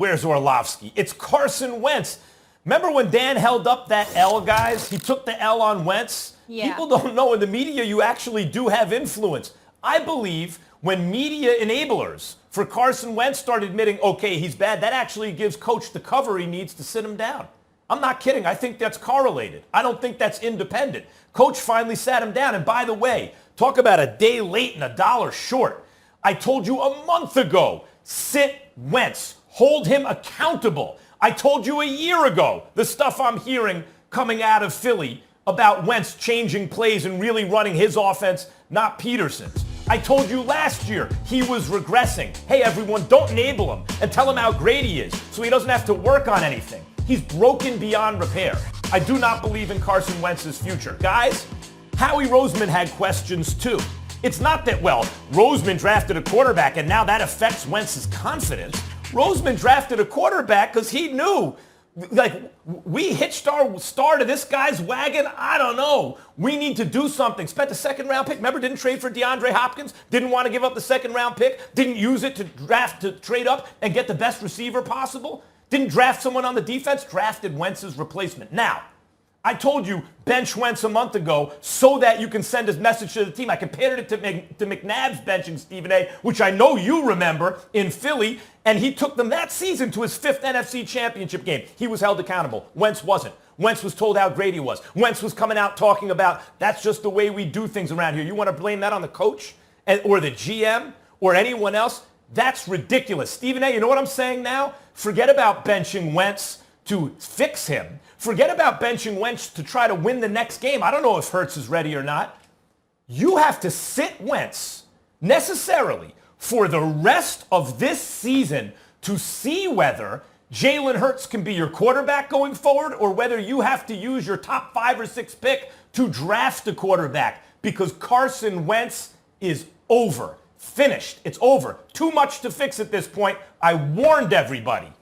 Where's Orlovsky? It's Carson Wentz. Remember when Dan held up that L, guys? He took the L on Wentz. Yeah. People don't know in the media you actually do have influence. I believe when media enablers for Carson Wentz start admitting, okay, he's bad, that actually gives coach the cover he needs to sit him down. I'm not kidding. I think that's correlated. I don't think that's independent. Coach finally sat him down. And by the way, talk about a day late and a dollar short. I told you a month ago, sit Wentz. Hold him accountable. I told you a year ago the stuff I'm hearing coming out of Philly about Wentz changing plays and really running his offense, not Peterson's. I told you last year he was regressing. Hey, everyone, don't enable him and tell him how great he is so he doesn't have to work on anything. He's broken beyond repair. I do not believe in Carson Wentz's future. Guys, Howie Roseman had questions too. It's not that, well, Roseman drafted a quarterback and now that affects Wentz's confidence. Roseman drafted a quarterback because he knew, like, we hitched our star to this guy's wagon. I don't know. We need to do something. Spent a second-round pick. Remember, didn't trade for DeAndre Hopkins. Didn't want to give up the second-round pick. Didn't use it to trade up and get the best receiver possible. Didn't draft someone on the defense. Drafted Wentz's replacement. Now, I told you bench Wentz a month ago so that you can send his message to the team. I compared it to McNabb's benching Stephen A., which I know you remember in Philly, and he took them that season to his 5th NFC championship game. He was held accountable. Wentz wasn't. Wentz was told how great he was. Wentz was coming out talking about that's just the way we do things around here. You want to blame that on the coach or the GM or anyone else? That's ridiculous. Stephen A., you know what I'm saying now? Forget about benching Wentz to fix him. Forget about benching Wentz to try to win the next game. I don't know if Hurts is ready or not. You have to sit Wentz necessarily for the rest of this season to see whether Jalen Hurts can be your quarterback going forward or whether you have to use your top 5 or 6 pick to draft a quarterback because Carson Wentz is over. Finished. It's over. Too much to fix at this point. I warned everybody.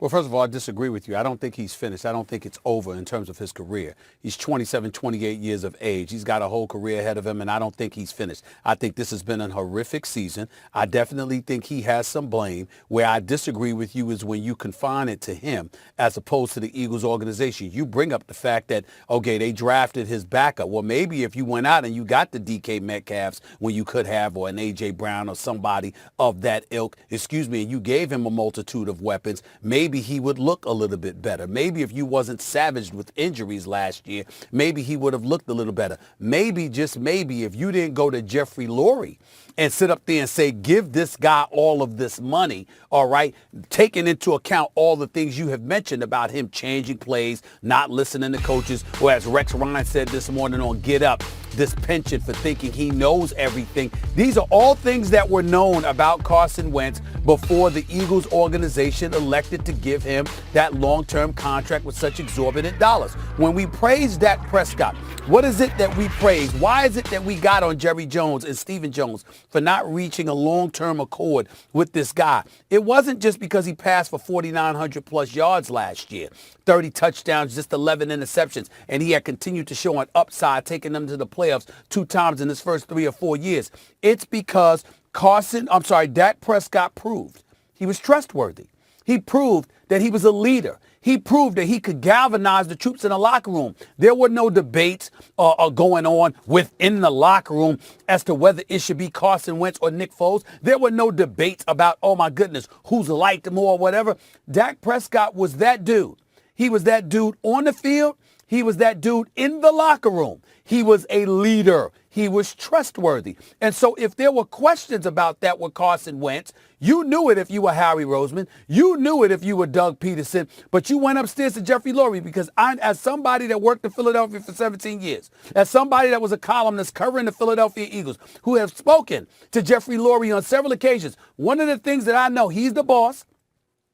Well, first of all, I disagree with you. I don't think he's finished. I don't think it's over in terms of his career. He's 27, 28 years of age. He's got a whole career ahead of him, and I don't think he's finished. I think this has been a horrific season. I definitely think he has some blame. Where I disagree with you is when you confine it to him as opposed to the Eagles organization. You bring up the fact that, okay, they drafted his backup. Well, maybe if you went out and you got the DK Metcalfs when you could have, or an A.J. Brown or somebody of that ilk, and you gave him a multitude of weapons, maybe he would look a little bit better. Maybe if you wasn't savaged with injuries last year, maybe he would have looked a little better. Maybe, just maybe, if you didn't go to Jeffrey Lurie and sit up there and say, give this guy all of this money, all right, taking into account all the things you have mentioned about him changing plays, not listening to coaches, or as Rex Ryan said this morning on Get Up, this penchant for thinking he knows everything. These are all things that were known about Carson Wentz before the Eagles organization elected to give him that long-term contract with such exorbitant dollars. When we praise Dak Prescott, what is it that we praise? Why is it that we got on Jerry Jones and Stephen Jones for not reaching a long-term accord with this guy? It wasn't just because he passed for 4,900 plus yards last year, 30 touchdowns, just 11 interceptions, and he had continued to show an upside, taking them to the playoffs 2 times in his first 3 or 4 years. It's because Dak Prescott proved he was trustworthy. He proved that he was a leader. He proved that he could galvanize the troops in the locker room. There were no debates going on within the locker room as to whether it should be Carson Wentz or Nick Foles. There were no debates about, oh my goodness, who's liked more or whatever. Dak Prescott was that dude. He was that dude on the field. He was that dude in the locker room. He was a leader. He was trustworthy. And so if there were questions about that with Carson Wentz, you knew it if you were Howie Roseman. You knew it if you were Doug Peterson. But you went upstairs to Jeffrey Lurie because as somebody that worked in Philadelphia for 17 years, as somebody that was a columnist covering the Philadelphia Eagles, who have spoken to Jeffrey Lurie on several occasions, one of the things that I know, he's the boss.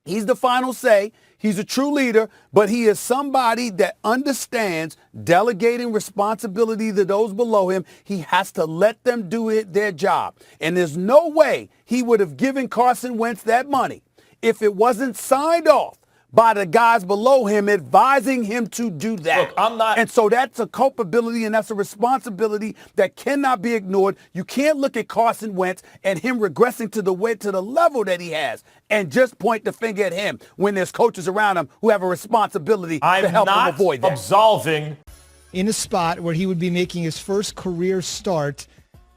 He's the final say. He's a true leader, but he is somebody that understands delegating responsibility to those below him. He has to let them do their job. And there's no way he would have given Carson Wentz that money if it wasn't signed off by the guys below him advising him to do that. Look, I'm not. And so that's a culpability and that's a responsibility that cannot be ignored. You can't look at Carson Wentz and him regressing to the level that he has and just point the finger at him when there's coaches around him who have a responsibility to help him avoid that. I'm not absolving. In a spot where he would be making his first career start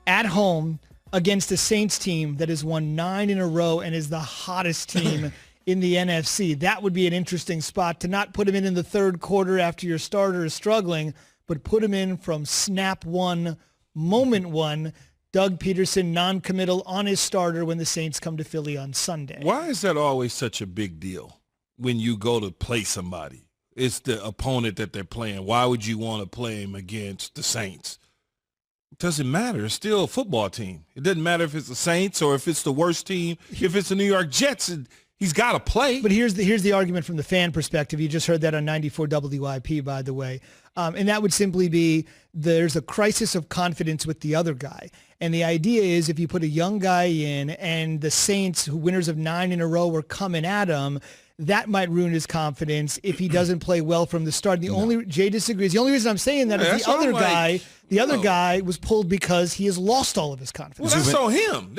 at home against a Saints team that has won 9 in a row and is the hottest team in the NFC. That would be an interesting spot to not put him in the third quarter after your starter is struggling, but put him in from snap one, moment one. Doug Peterson non-committal on his starter when the Saints come to Philly on Sunday. Why is that always such a big deal when you go to play somebody? It's the opponent that they're playing. Why would you want to play him against the Saints? It doesn't matter. It's still a football team. It doesn't matter if it's the Saints or if it's the worst team. If it's the New York Jets, he's got to play. But here's the argument from the fan perspective. You just heard that on 94 WIP, by the way. And that would simply be there's a crisis of confidence with the other guy. And the idea is if you put a young guy in and the Saints, who winners of 9 in a row, were coming at him, that might ruin his confidence if he doesn't play well from the start. Jay disagrees. The only reason I'm saying that is the other guy was pulled because he has lost all of his confidence. Well, that's on him.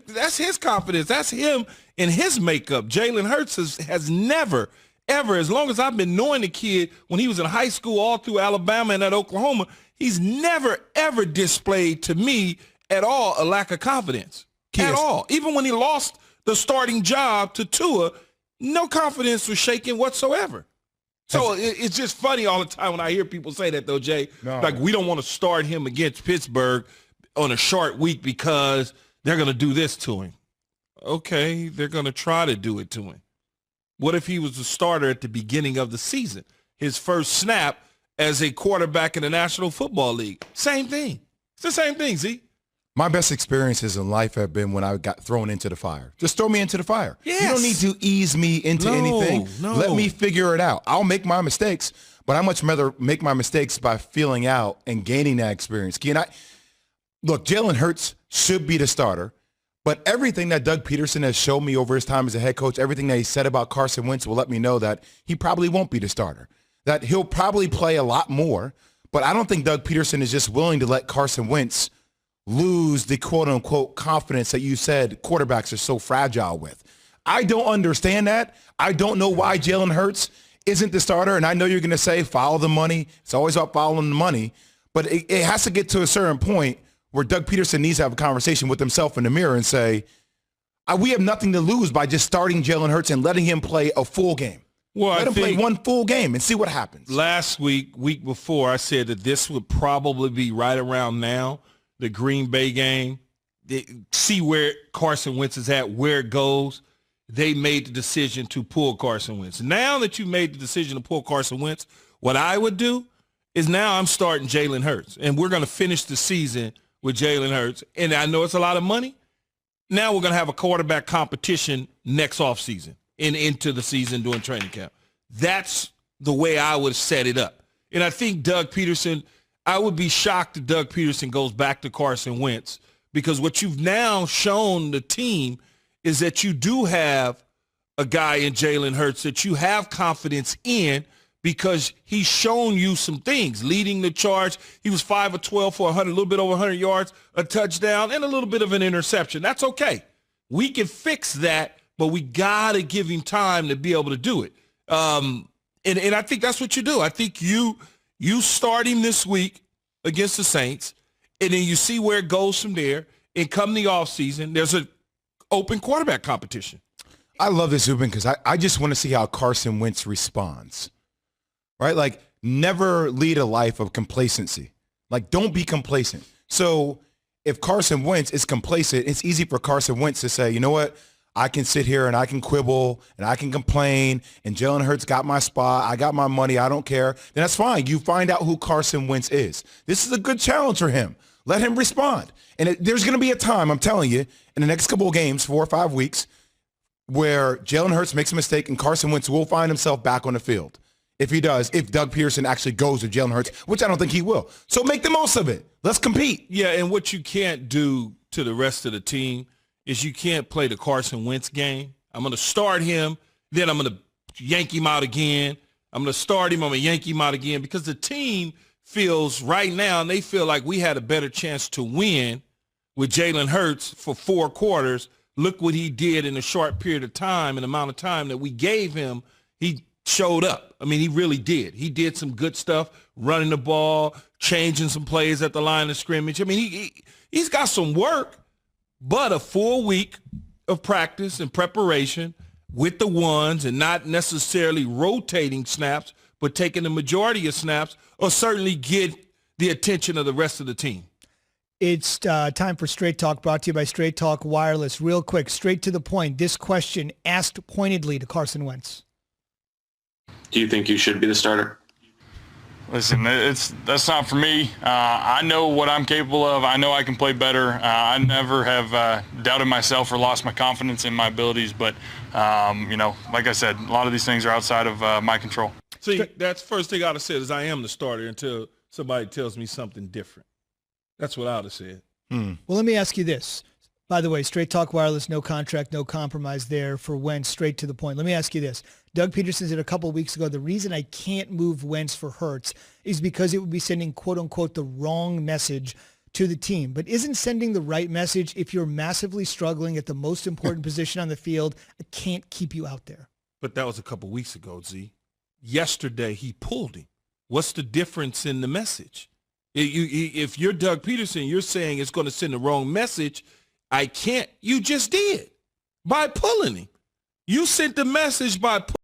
That's his confidence. That's him in his makeup. Jalen Hurts has never, ever, as long as I've been knowing the kid, when he was in high school all through Alabama and at Oklahoma, he's never, ever displayed to me at all a lack of confidence. At all. Even when he lost the starting job to Tua, no confidence was shaken whatsoever. So it's just funny all the time when I hear people say that, though, Jay. No. Like, we don't want to start him against Pittsburgh on a short week because they're going to do this to him. Okay, they're going to try to do it to him. What if he was the starter at the beginning of the season, his first snap as a quarterback in the National Football League? Same thing. It's the same thing, Z. My best experiences in life have been when I got thrown into the fire. Just throw me into the fire. Yes. You don't need to ease me into anything. No. Let me figure it out. I'll make my mistakes, but I much rather make my mistakes by feeling out and gaining that experience. Look, Jalen Hurts should be the starter, but everything that Doug Peterson has shown me over his time as a head coach, everything that he said about Carson Wentz will let me know that he probably won't be the starter, that he'll probably play a lot more, but I don't think Doug Peterson is just willing to let Carson Wentz lose the quote-unquote confidence that you said quarterbacks are so fragile with. I don't understand that. I don't know why Jalen Hurts isn't the starter, and I know you're going to say follow the money. It's always about following the money, but it has to get to a certain point where Doug Peterson needs to have a conversation with himself in the mirror and say, we have nothing to lose by just starting Jalen Hurts and letting him play a full game. Well, Let him play one full game and see what happens. Last week before, I said that this would probably be right around now, the Green Bay game, see where Carson Wentz is at, where it goes. They made the decision to pull Carson Wentz. Now that you made the decision to pull Carson Wentz, what I would do is now I'm starting Jalen Hurts, and we're going to finish the season with Jalen Hurts. And I know it's a lot of money. Now we're going to have a quarterback competition next offseason and into the season during training camp. That's the way I would set it up. And I think Doug Peterson – I would be shocked if Doug Peterson goes back to Carson Wentz, because what you've now shown the team is that you do have a guy in Jalen Hurts that you have confidence in because he's shown you some things, leading the charge. He was 5 of 12 for 100, a little bit over 100 yards, a touchdown, and a little bit of an interception. That's okay. We can fix that, but we got to give him time to be able to do it. And I think that's what you do. I think you start him this week against the Saints, and then you see where it goes from there. And come the offseason, there's an open quarterback competition. I love this, Zubin, because I just want to see how Carson Wentz responds, right? Like, never lead a life of complacency. Like, don't be complacent. So if Carson Wentz is complacent, it's easy for Carson Wentz to say, you know what? I can sit here and I can quibble and I can complain and Jalen Hurts got my spot. I got my money. I don't care. Then that's fine. You find out who Carson Wentz is. This is a good challenge for him. Let him respond. And there's going to be a time, I'm telling you, in the next couple of games, 4 or 5 weeks, where Jalen Hurts makes a mistake and Carson Wentz will find himself back on the field. If he does, if Doug Peterson actually goes to Jalen Hurts, which I don't think he will. So make the most of it. Let's compete. Yeah, and what you can't do to the rest of the team is you can't play the Carson Wentz game. I'm going to start him, then I'm going to yank him out again. I'm going to start him. I'm going to yank him out again because the team feels right now, and they feel like we had a better chance to win with Jalen Hurts for 4 quarters. Look what he did in a short period of time, and the amount of time that we gave him, he showed up. I mean, he really did. He did some good stuff, running the ball, changing some plays at the line of scrimmage. I mean, he's got some work, but a full week of practice and preparation with the ones and not necessarily rotating snaps, but taking the majority of snaps will certainly get the attention of the rest of the team. It's time for Straight Talk, brought to you by Straight Talk Wireless. Real quick, straight to the point. This question asked pointedly to Carson Wentz. Do you think you should be the starter? Listen, that's not for me. I know what I'm capable of. I know I can play better. I never have doubted myself or lost my confidence in my abilities. But, like I said, a lot of these things are outside of my control. See, that's the first thing I would have said is I am the starter until somebody tells me something different. That's what I would have said. Well, let me ask you this. By the way, Straight Talk Wireless, no contract, no compromise there for Wentz, straight to the point. Let me ask you this. Doug Peterson said a couple of weeks ago, the reason I can't move Wentz for Hurts is because it would be sending, quote unquote, the wrong message to the team. But isn't sending the right message if you're massively struggling at the most important position on the field? I can't keep you out there. But that was a couple weeks ago, Z. Yesterday, he pulled him. What's the difference in the message? If you're Doug Peterson, you're saying it's going to send the wrong message. I can't. You just did by pulling him. You sent the message by pulling.